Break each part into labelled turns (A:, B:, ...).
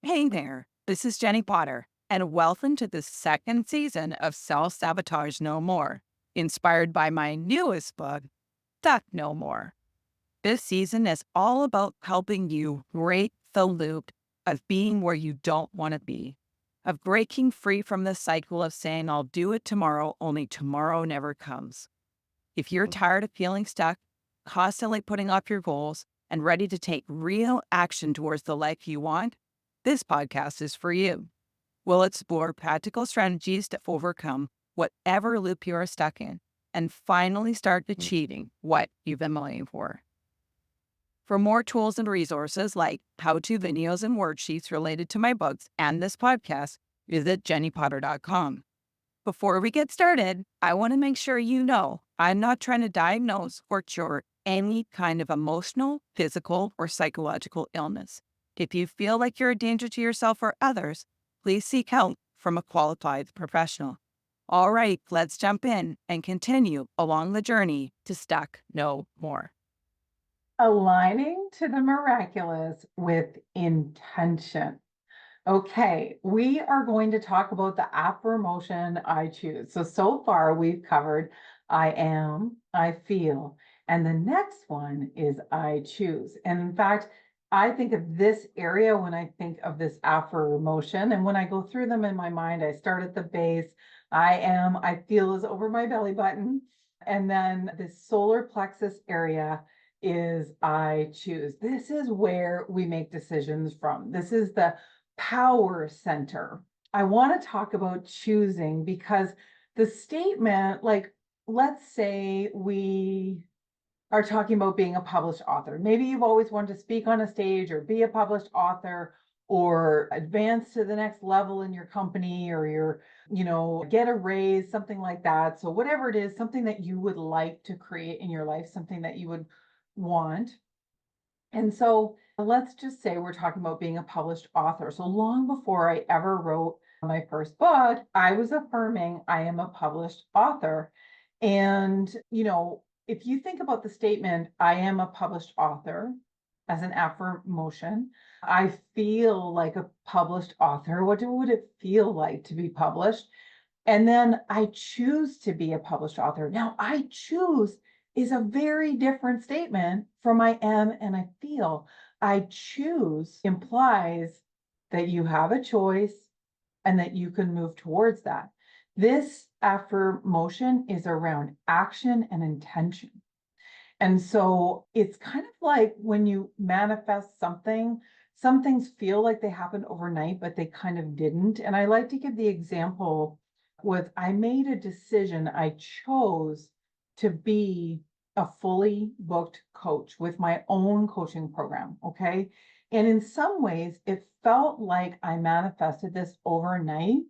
A: Hey there, this is Jennie Potter, and welcome to the second season of Self Sabotage No More, inspired by my newest book, Stuck No More. This season is all about helping you break the loop of being where you don't want to be, of breaking free from the cycle of saying, I'll do it tomorrow, only tomorrow never comes. If you're tired of feeling stuck, constantly putting off your goals, and ready to take real action towards the life you want, this podcast is for you. We'll explore practical strategies to overcome whatever loop you are stuck in and finally start achieving what you've been longing for. For more tools and resources like how-to videos and worksheets related to my books and this podcast, visit jenniepotter.com. Before we get started, I want to make sure you know I'm not trying to diagnose or cure any kind of emotional, physical, or psychological illness. If you feel like you're a danger to yourself or others, please seek help from a qualified professional. All right, let's jump in and continue along the journey to Stuck No More.
B: Aligning to the miraculous with intention. Okay, we are going to talk about the affirmation I choose. So far we've covered I am, I feel, and the next one is I choose. And in fact, I think of this area when I think of this affirmation. And when I go through them in my mind, I start at the base. I am, I feel is over my belly button. And then this solar plexus area is I choose. This is where we make decisions from. This is the power center. I want to talk about choosing because the statement, like, let's say we are talking about being a published author. Maybe you've always wanted to speak on a stage or be a published author or advance to the next level in your company or get a raise, something like that. So whatever it is, something that you would like to create in your life, something that you would want. And so let's just say we're talking about being a published author. So long before I ever wrote my first book, I was affirming I am a published author. And, if you think about the statement, I am a published author as an affirmation, I feel like a published author. Would it feel like to be published? And then I choose to be a published author. Now, I choose is a very different statement from I am and I feel. I choose implies that you have a choice and that you can move towards that. This affirmation is around action and intention. And so it's kind of like when you manifest something, some things feel like they happened overnight, but they kind of didn't. And I like to give the example with I made a decision, I chose to be a fully booked coach with my own coaching program. Okay. And in some ways, it felt like I manifested this overnight.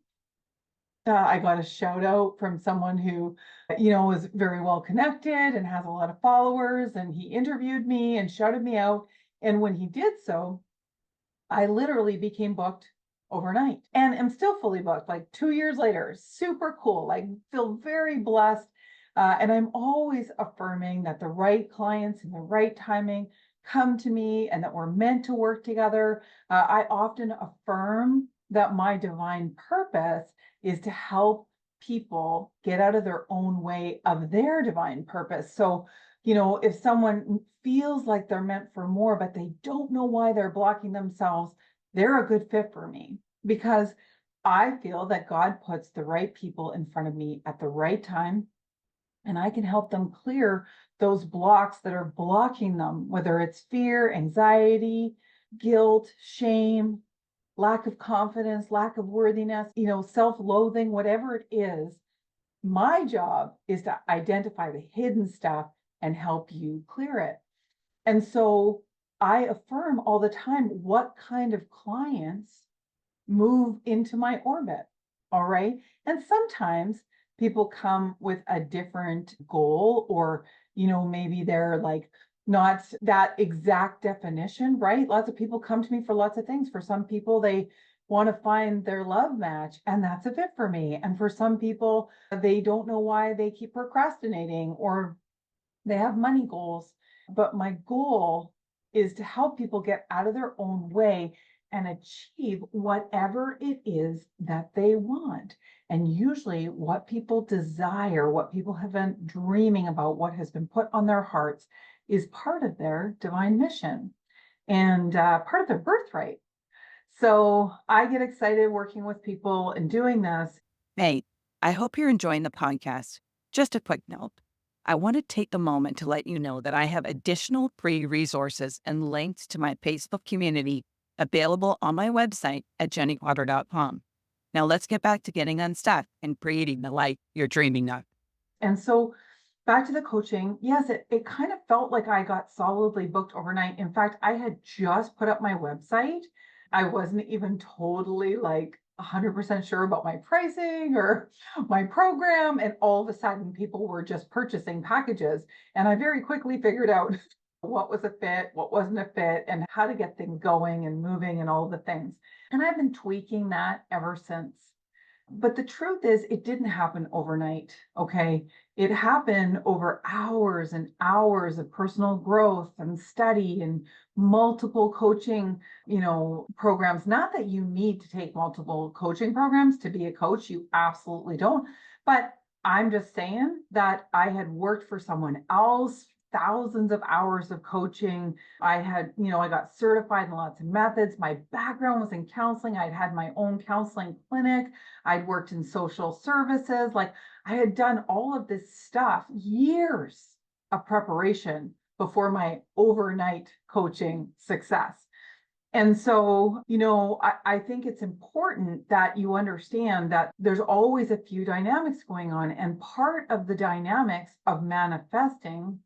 B: I got a shout out from someone who, was very well connected and has a lot of followers. And he interviewed me and shouted me out. And when he did so, I literally became booked overnight and am still fully booked like 2 years later. Super cool. Like, feel very blessed. And I'm always affirming that the right clients and the right timing come to me and that we're meant to work together. I often affirm that my divine purpose is to help people get out of their own way of their divine purpose. So, if someone feels like they're meant for more, but they don't know why they're blocking themselves, they're a good fit for me because I feel that God puts the right people in front of me at the right time and I can help them clear those blocks that are blocking them, whether it's fear, anxiety, guilt, shame, lack of confidence, lack of worthiness, self-loathing, whatever it is. My job is to identify the hidden stuff and help you clear it. And so I affirm all the time what kind of clients move into my orbit. All right. And sometimes people come with a different goal, or, maybe they're like not that exact definition, right? Lots of people come to me for lots of things. For some people, they want to find their love match, and that's a fit for me. And for some people, they don't know why they keep procrastinating or they have money goals. But my goal is to help people get out of their own way and achieve whatever it is that they want. And usually, what people desire, what people have been dreaming about, what has been put on their hearts is part of their divine mission and part of their birthright. So I get excited working with people and doing this.
A: Hey, I hope you're enjoying the podcast. Just a quick note. I want to take a moment to let you know that I have additional free resources and links to my Facebook community available on my website at jenniepotter.com. Now let's get back to getting unstuck and creating the life you're dreaming of.
B: And so back to the coaching, yes, it kind of felt like I got solidly booked overnight. In fact, I had just put up my website. I wasn't even totally like 100% sure about my pricing or my program. And all of a sudden, people were just purchasing packages. And I very quickly figured out what was a fit, what wasn't a fit, and how to get things going and moving and all the things. And I've been tweaking that ever since. But the truth is, it didn't happen overnight. Okay. It happened over hours and hours of personal growth and study and multiple coaching, programs. Not that you need to take multiple coaching programs to be a coach. You absolutely don't. But I'm just saying that I had worked for someone else, thousands of hours of coaching. I got certified in lots of methods. My background was in counseling. I'd had my own counseling clinic. I'd worked in social services. Like I had done all of this stuff, years of preparation before my overnight coaching success. And so, I think it's important that you understand that there's always a few dynamics going on. And part of the dynamics of manifesting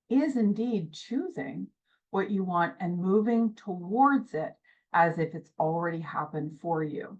B: is indeed choosing what you want and moving towards it as if it's already happened for you.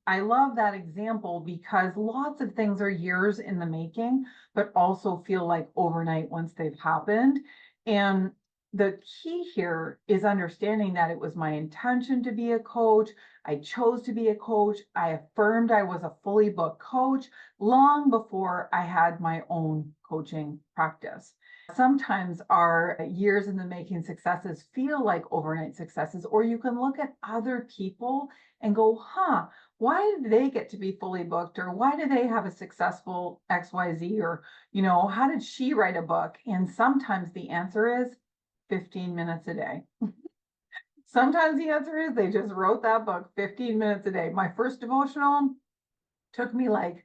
B: I love that example because lots of things are years in the making, but also feel like overnight once they've happened. And the key here is understanding that it was my intention to be a coach. I chose to be a coach. I affirmed I was a fully booked coach long before I had my own coaching practice. Sometimes our years in the making successes feel like overnight successes, or you can look at other people and go, why did they get to be fully booked? Or why do they have a successful XYZ? Or, how did she write a book? And sometimes the answer is 15 minutes a day. Sometimes the answer is they just wrote that book 15 minutes a day. My first devotional took me like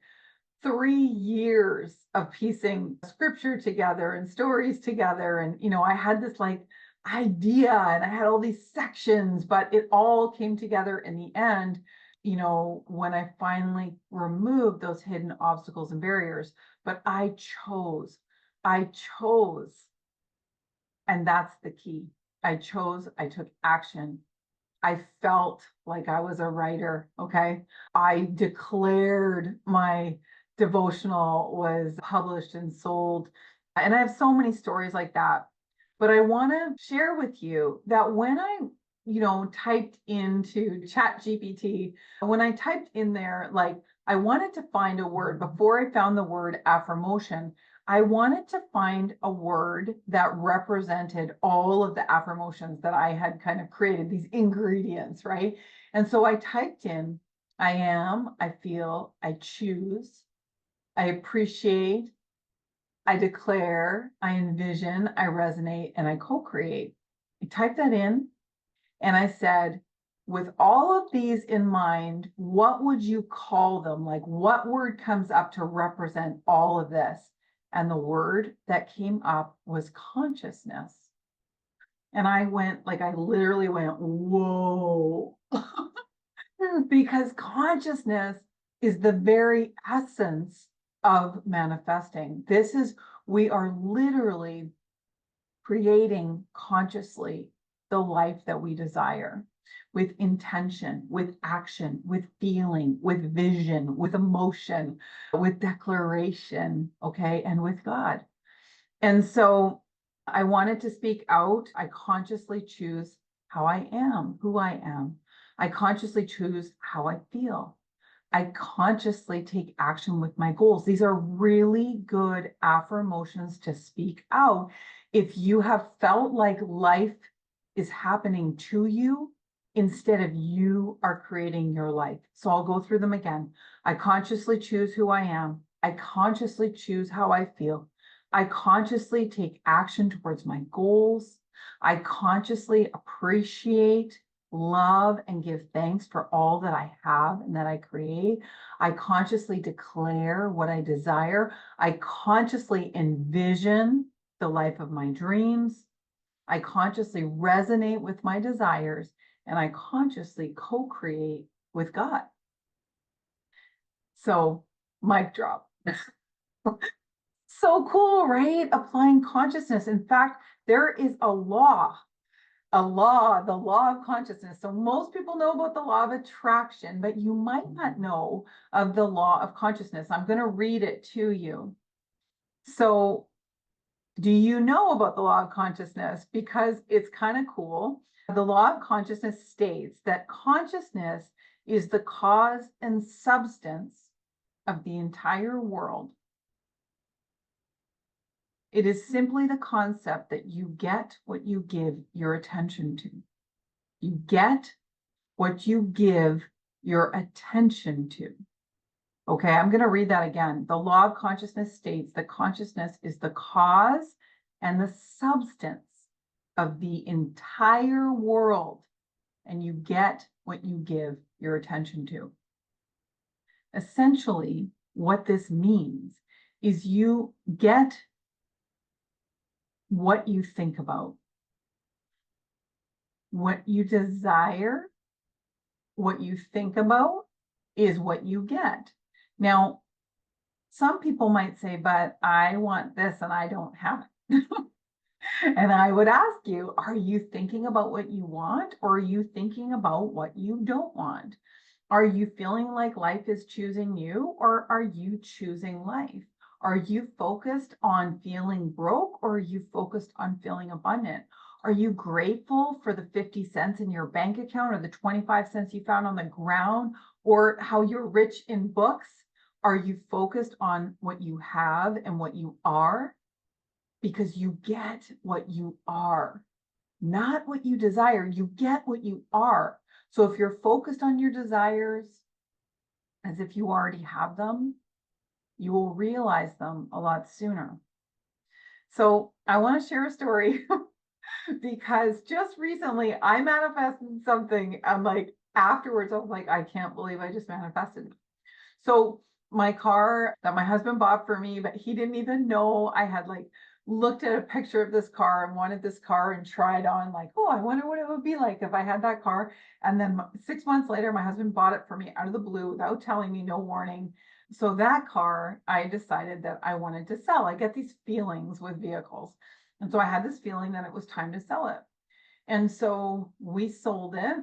B: 3 years of piecing scripture together and stories together. And, I had this like idea and I had all these sections, but it all came together in the end, when I finally removed those hidden obstacles and barriers. But I chose, and that's the key. I chose, I took action. I felt like I was a writer. Okay. I declared my devotional was published and sold. And I have so many stories like that. But I want to share with you that when I, typed into Chat GPT, when I typed in there, like I wanted to find a word before I found the word affirmation. I wanted to find a word that represented all of the affirmations that I had kind of created, these ingredients, right? And so I typed in, I am, I feel, I choose, I appreciate, I declare, I envision, I resonate, and I co-create. I typed that in and I said, with all of these in mind, what would you call them? Like what word comes up to represent all of this? And the word that came up was consciousness. And I literally went, whoa, because consciousness is the very essence of manifesting. We are literally creating consciously the life that we desire with intention, with action, with feeling, with vision, with emotion, with declaration, okay, and with God. And so I wanted to speak out. I consciously choose how I am, who I am. I consciously choose how I feel. I consciously take action with my goals. These are really good affirmations to speak out. If you have felt like life is happening to you, instead of you are creating your life. So I'll go through them again. I consciously choose who I am. I consciously choose how I feel. I consciously take action towards my goals. I consciously appreciate, love, and give thanks for all that I have and that I create. I consciously declare what I desire. I consciously envision the life of my dreams. I consciously resonate with my desires, and I consciously co-create with God. So, mic drop. So cool, right? Applying consciousness. In fact, there is the law of consciousness. So most people know about the law of attraction, but you might not know of the law of consciousness. I'm going to read it to you. So, do you know about the law of consciousness? Because it's kind of cool. The law of consciousness states that consciousness is the cause and substance of the entire world. It is simply the concept that you get what you give your attention to. You get what you give your attention to. Okay, I'm going to read that again. The law of consciousness states that consciousness is the cause and the substance of the entire world, and you get what you give your attention to. Essentially, what this means is you get what you think about, what you desire, what you think about is what you get. Now, some people might say, but I want this and I don't have it. And I would ask you, are you thinking about what you want, or are you thinking about what you don't want? Are you feeling like life is choosing you, or are you choosing life? Are you focused on feeling broke, or are you focused on feeling abundant? Are you grateful for the 50 cents in your bank account, or the 25 cents you found on the ground, or how you're rich in books? Are you focused on what you have and what you are? Because you get what you are, not what you desire. You get what you are. So if you're focused on your desires as if you already have them, you will realize them a lot sooner. So I want to share a story because just recently I manifested something. I'm like, afterwards, I was like, I can't believe I just manifested. So my car that my husband bought for me, but he didn't even know I had like looked at a picture of this car and wanted this car and tried on like, oh, I wonder what it would be like if I had that car. And then 6 months later, my husband bought it for me out of the blue without telling me, no warning. So that car, I decided that I wanted to sell. I get these feelings with vehicles. And so I had this feeling that it was time to sell it. And so we sold it,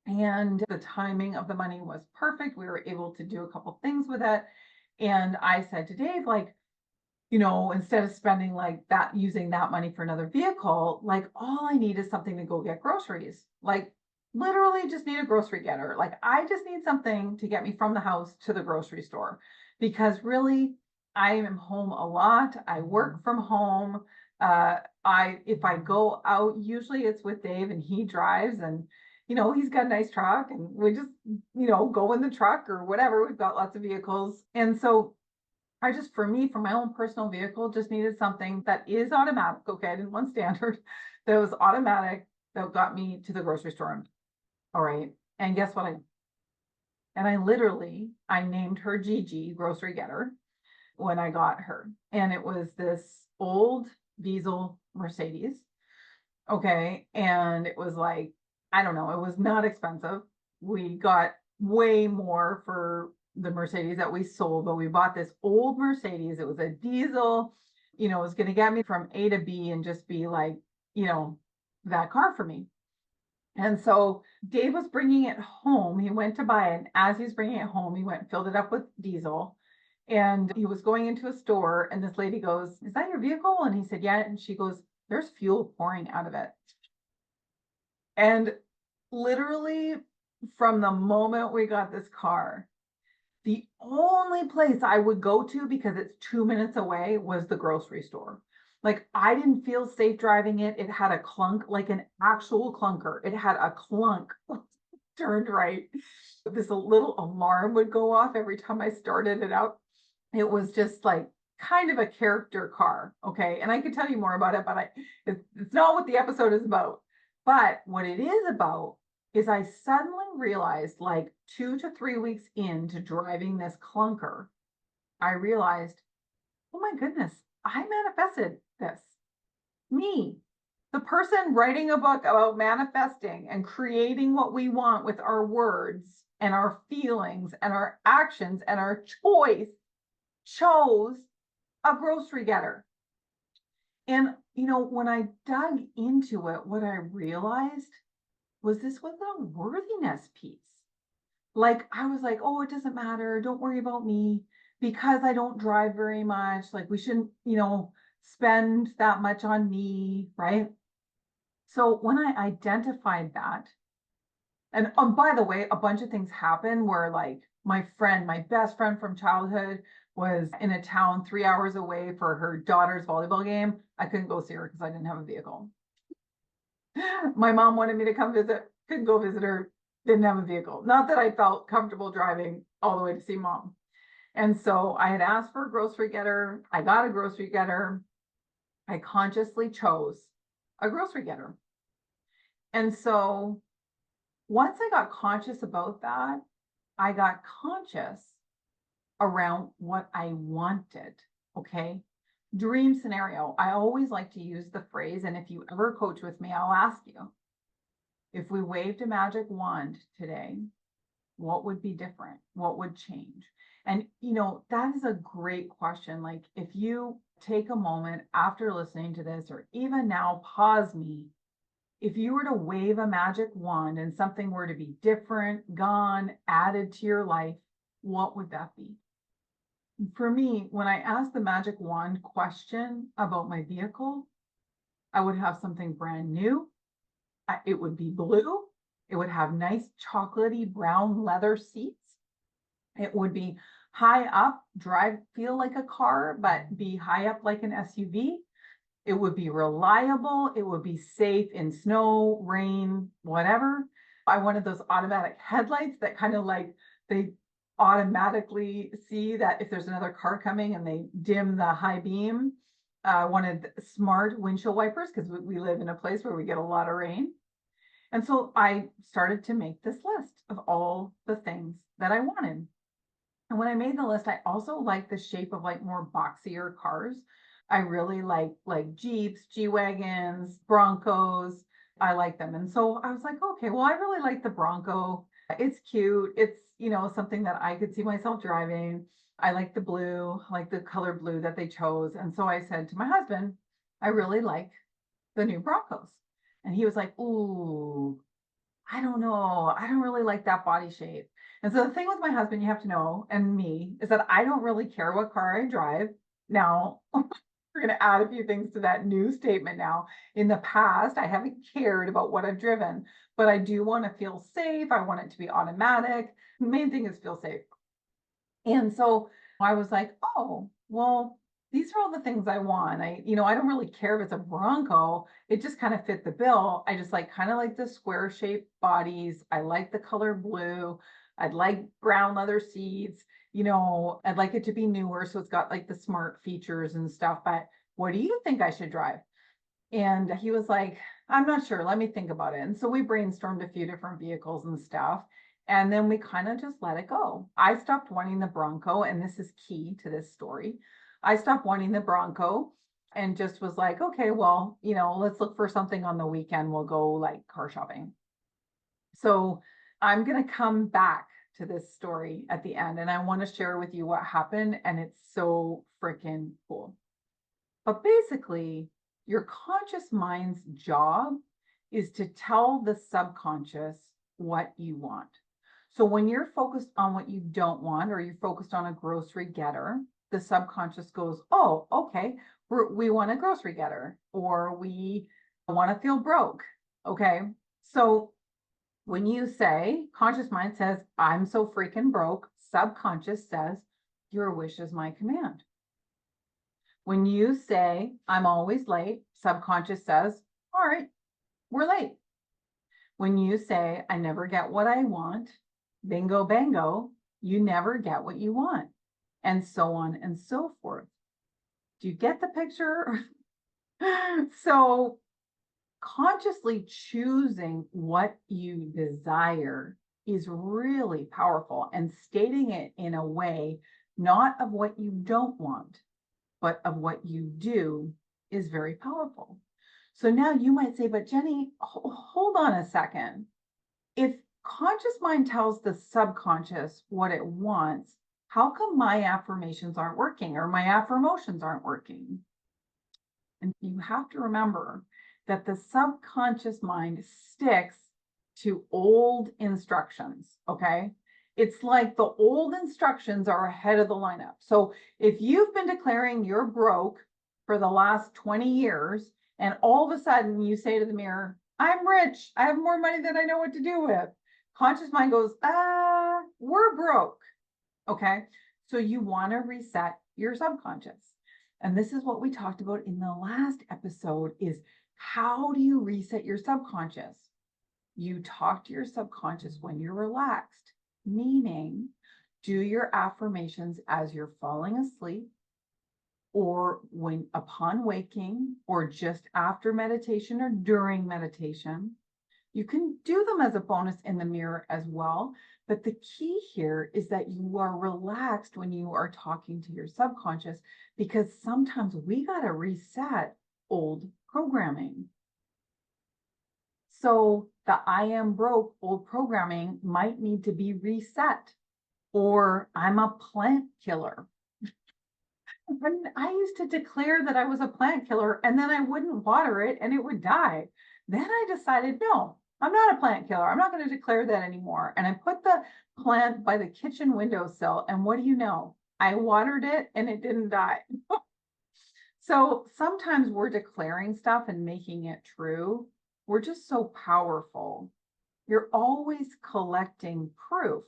B: and the timing of the money was perfect. We were able to do a couple things with it. And I said to Dave, like, instead of spending like that, using that money for another vehicle, like all I need is something to go get groceries. Like literally just need a grocery getter. Like I just need something to get me from the house to the grocery store, because really I am home a lot. I work from home. If I go out, usually it's with Dave and he drives, and he's got a nice truck, and we just, go in the truck or whatever. We've got lots of vehicles. And so I just, for me, for my own personal vehicle, just needed something that is automatic. Okay, I didn't want standard. That was automatic, that got me to the grocery store. All right. And guess what? I named her Gigi Grocery Getter when I got her. And it was this old diesel Mercedes. Okay. And it was like, I don't know, it was not expensive. We got way more for the Mercedes that we sold, but we bought this old Mercedes. It was a diesel, it was going to get me from A to B and just be like, that car for me. And so Dave was bringing it home. He went to buy it. And as he's bringing it home, he went and filled it up with diesel. And he was going into a store, and this lady goes, "Is that your vehicle?" And he said, "Yeah." And she goes, "There's fuel pouring out of it." And literally, from the moment we got this car, the only place I would go to, because it's 2 minutes away, was the grocery store. Like, I didn't feel safe driving it. It had a clunk, like an actual clunker. It had a clunk. Turned right. This little alarm would go off every time I started it out. It was just like kind of a character car. Okay. And I could tell you more about it, but it's not what the episode is about. But what it is about is I suddenly realized, like 2 to 3 weeks into driving this clunker, I realized, oh my goodness, I manifested this. Me, the person writing a book about manifesting and creating what we want with our words and our feelings and our actions and our choice, chose a grocery getter. And, when I dug into it, what I realized was this was a worthiness piece. Like, I was like, oh, it doesn't matter. Don't worry about me because I don't drive very much. Like, we shouldn't, spend that much on me. Right. So when I identified that, and by the way, a bunch of things happened where, like, my best friend from childhood was in a town 3 hours away for her daughter's volleyball game. I couldn't go see her because I didn't have a vehicle. My mom wanted me to come visit, couldn't go visit her, didn't have a vehicle. Not that I felt comfortable driving all the way to see mom. And so I had asked for a grocery getter. I got a grocery getter. I consciously chose a grocery getter. And so once I got conscious about that, I got conscious around what I wanted. Okay. Dream scenario. I always like to use the phrase, and if you ever coach with me, I'll ask you, if we waved a magic wand today, what would be different? What would change? And, that is a great question. Like, if you take a moment after listening to this, or even now, pause me. If you were to wave a magic wand and something were to be different, gone, added to your life, what would that be? For me, when I asked the magic wand question about my vehicle, I would have something brand new. It would be blue. It would have nice chocolatey brown leather seats. It would be high up, feel like a car, but be high up like an SUV. It would be reliable. It would be safe in snow, rain, whatever. I wanted those automatic headlights that kind of like they automatically see that if there's another car coming and they dim the high beam. I wanted smart windshield wipers because we live in a place where we get a lot of rain. And so I started to make this list of all the things that I wanted. And when I made the list, I also like the shape of like more boxier cars. I really like Jeeps, G-Wagons, Broncos. I like them. And so I was like, okay, well, I really like the Bronco. It's cute. It's, something that I could see myself driving. I like the blue, like the color blue that they chose. And so I said to my husband, I really like the new Broncos. And he was like, ooh, I don't know. I don't really like that body shape. And so the thing with my husband, you have to know, and me, is that I don't really care what car I drive. Now, we're going to add a few things to that new statement now. In the past, I haven't cared about what I've driven, but I do want to feel safe. I want it to be automatic. The main thing is feel safe. And so I was like, oh, well, these are all the things I want. I don't really care if it's a Bronco. It just kind of fit the bill. I just kind of like the square shaped bodies. I like the color blue. I'd like brown leather seats. I'd like it to be newer. So it's got like the smart features and stuff. But what do you think I should drive? And he was like, I'm not sure. Let me think about it. And so we brainstormed a few different vehicles and stuff. And then we kind of just let it go. I stopped wanting the Bronco, and this is key to this story. I stopped wanting the Bronco and just was like, okay, well, let's look for something on the weekend. We'll go like car shopping. So I'm going to come back to this story at the end, and I want to share with you what happened. And it's so freaking cool. But basically, your conscious mind's job is to tell the subconscious what you want. So when you're focused on what you don't want, or you're focused on a grocery getter, the subconscious goes, oh, okay, we want a grocery getter, or we want to feel broke. Okay. So when you say, conscious mind says, I'm so freaking broke, subconscious says, your wish is my command. When you say, I'm always late, subconscious says, all right, we're late. When you say, I never get what I want, bingo, bango, you never get what you want, and so on and so forth. Do you get the picture? So, consciously choosing what you desire is really powerful, and stating it in a way not of what you don't want, but of what you do is very powerful. So now you might say, but Jennie, hold on a second. If conscious mind tells the subconscious what it wants, how come my affirmations aren't working or my affirmations aren't working? And you have to remember that the subconscious mind sticks to old instructions. Okay. It's like the old instructions are ahead of the lineup. So if you've been declaring you're broke for the last 20 years, and all of a sudden you say to the mirror, I'm rich, I have more money than I know what to do with. Conscious mind goes, we're broke. Okay. So you want to reset your subconscious. And this is what we talked about in the last episode is how do you reset your subconscious? You talk to your subconscious when you're relaxed, meaning do your affirmations as you're falling asleep or when upon waking or just after meditation or during meditation. You can do them as a bonus in the mirror as well. But the key here is that you are relaxed when you are talking to your subconscious, because sometimes we got to reset old programming. So the I am broke old programming might need to be reset, or I'm a plant killer. And I used to declare that I was a plant killer and then I wouldn't water it and it would die. Then I decided, no, I'm not a plant killer. I'm not going to declare that anymore. And I put the plant by the kitchen windowsill. And what do you know? I watered it and it didn't die. So sometimes we're declaring stuff and making it true. We're just so powerful. You're always collecting proof.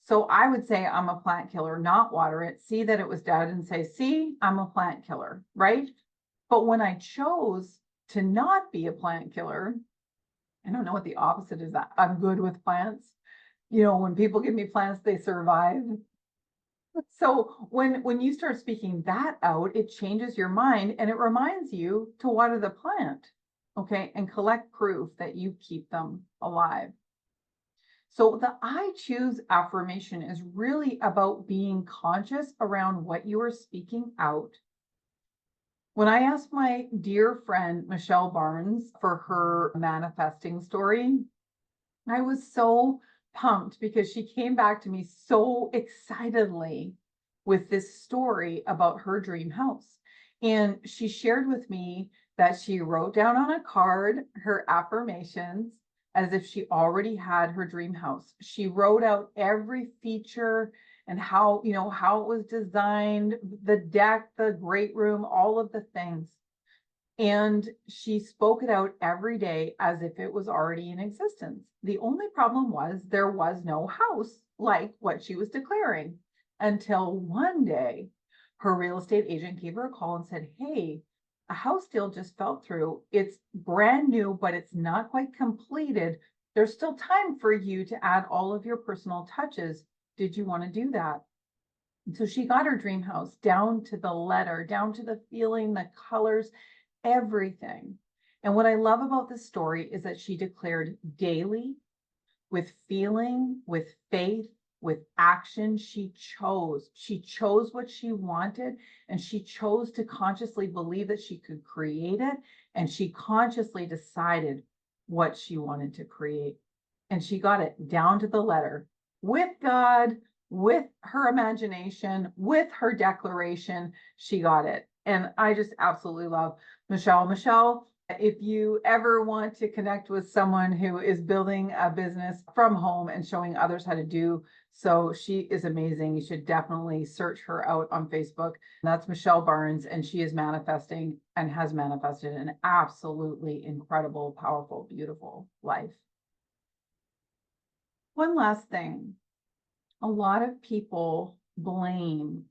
B: So I would say I'm a plant killer, not water it, see that it was dead and say, see, I'm a plant killer, right? But when I chose to not be a plant killer, I don't know what the opposite is. That I'm good with plants. You know, when people give me plants, they survive. So when you start speaking that out, it changes your mind and it reminds you to water the plant, okay, and collect proof that you keep them alive. So the I choose affirmation is really about being conscious around what you are speaking out. When I asked my dear friend Michelle Barnes for her manifesting story, I was so pumped because she came back to me so excitedly with this story about her dream house. And she shared with me that she wrote down on a card her affirmations as if she already had her dream house. She wrote out every feature and how, how it was designed, the deck, the great room, all of the things. And she spoke it out every day as if it was already in existence. The only problem was there was no house like what she was declaring until one day her real estate agent gave her a call and said, hey, a house deal just fell through. It's brand new, but it's not quite completed. There's still time for you to add all of your personal touches. Did you want to do that? And so she got her dream house down to the letter, down to the feeling, the colors, everything. And what I love about this story is that she declared daily, with feeling, with faith, with action. She chose what she wanted, and she chose to consciously believe that she could create it. And she consciously decided what she wanted to create. And she got it down to the letter with God, with her imagination, with her declaration. She got it. And I just absolutely love Michelle. Michelle, if you ever want to connect with someone who is building a business from home and showing others how to do so, she is amazing. You should definitely search her out on Facebook. That's Michelle Barnes, and she is manifesting and has manifested an absolutely incredible, powerful, beautiful life. One last thing. A lot of people blame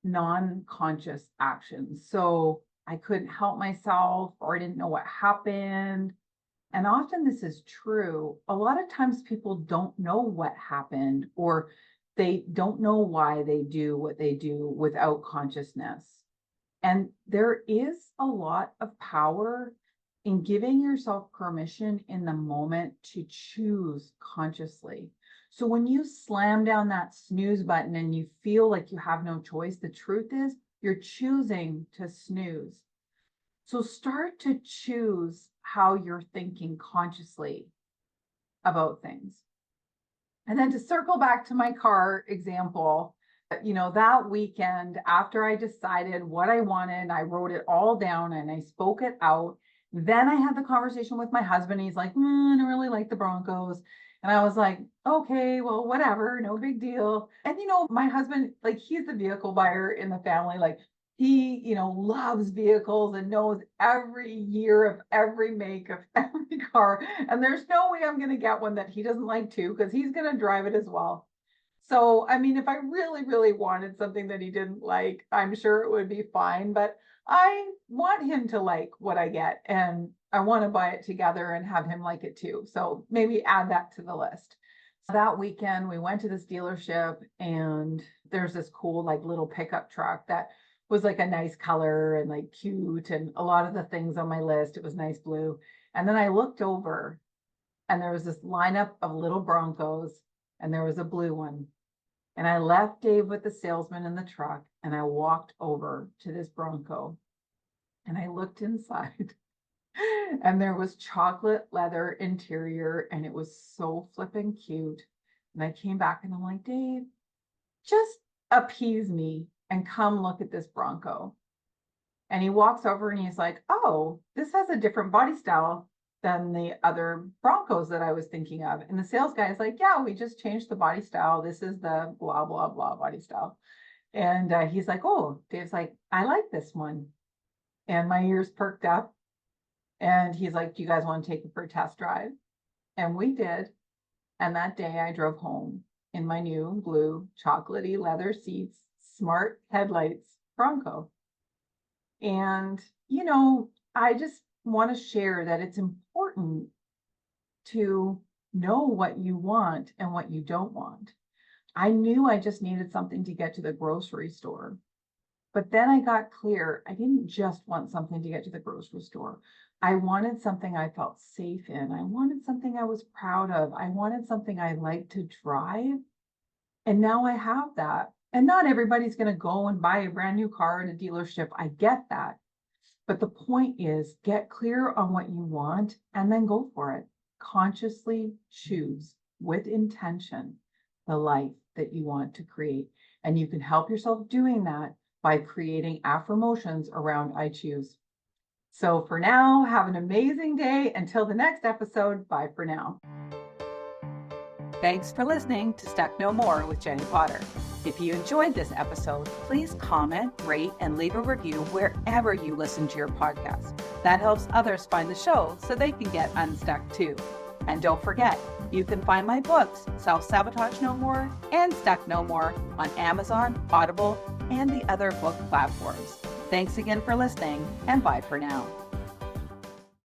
B: non-conscious actions. So I couldn't help myself, or I didn't know what happened. And often this is true. A lot of times people don't know what happened, or they don't know why they do what they do without consciousness. And there is a lot of power in giving yourself permission in the moment to choose consciously. So when you slam down that snooze button and you feel like you have no choice, the truth is you're choosing to snooze. So start to choose how you're thinking consciously about things. And then to circle back to my car example, that weekend after I decided what I wanted, I wrote it all down and I spoke it out. Then I had the conversation with my husband. He's like, I don't really like the Broncos. And I was like, okay, well, whatever, no big deal. And my husband, like, he's the vehicle buyer in the family. Like, he, loves vehicles and knows every year of every make of every car. And there's no way I'm going to get one that he doesn't like too, because he's going to drive it as well. So, I mean, if I really, really wanted something that he didn't like, I'm sure it would be fine. But I want him to like what I get, and I want to buy it together and have him like it too. So maybe add that to the list. So that weekend, we went to this dealership, and there's this cool, like, little pickup truck that was like a nice color and like cute, and a lot of the things on my list. It was nice blue. And then I looked over, and there was this lineup of little Broncos, and there was a blue one. And I left Dave with the salesman in the truck, and I walked over to this Bronco, and I looked inside, and there was chocolate leather interior, and it was so flippin' cute. And I came back and I'm like, Dave, just appease me and come look at this Bronco. And he walks over and he's like, oh, this has a different body style than the other Broncos that I was thinking of. And the sales guy is like, yeah, we just changed the body style. This is the blah, blah, blah body style. And he's like, oh, Dave's like, I like this one. And my ears perked up. And he's like, do you guys want to take it for a test drive? And we did. And that day I drove home in my new blue chocolatey leather seats, smart headlights Bronco. And, I just want to share that it's important to know what you want and what you don't want. I knew I just needed something to get to the grocery store. But then I got clear. I didn't just want something to get to the grocery store. I wanted something I felt safe in. I wanted something I was proud of. I wanted something I liked to drive. And now I have that. And not everybody's going to go and buy a brand new car at a dealership. I get that. But the point is, get clear on what you want and then go for it. Consciously choose with intention the life that you want to create. And you can help yourself doing that by creating affirmations around I choose. So for now, have an amazing day. Until the next episode, bye for now.
A: Thanks for listening to Stuck No More with Jennie Potter. If you enjoyed this episode, please comment, rate, and leave a review wherever you listen to your podcast. That helps others find the show so they can get unstuck too. And don't forget, you can find my books, Self-Sabotage No More and Stuck No More, on Amazon, Audible, and the other book platforms. Thanks again for listening, and bye for now.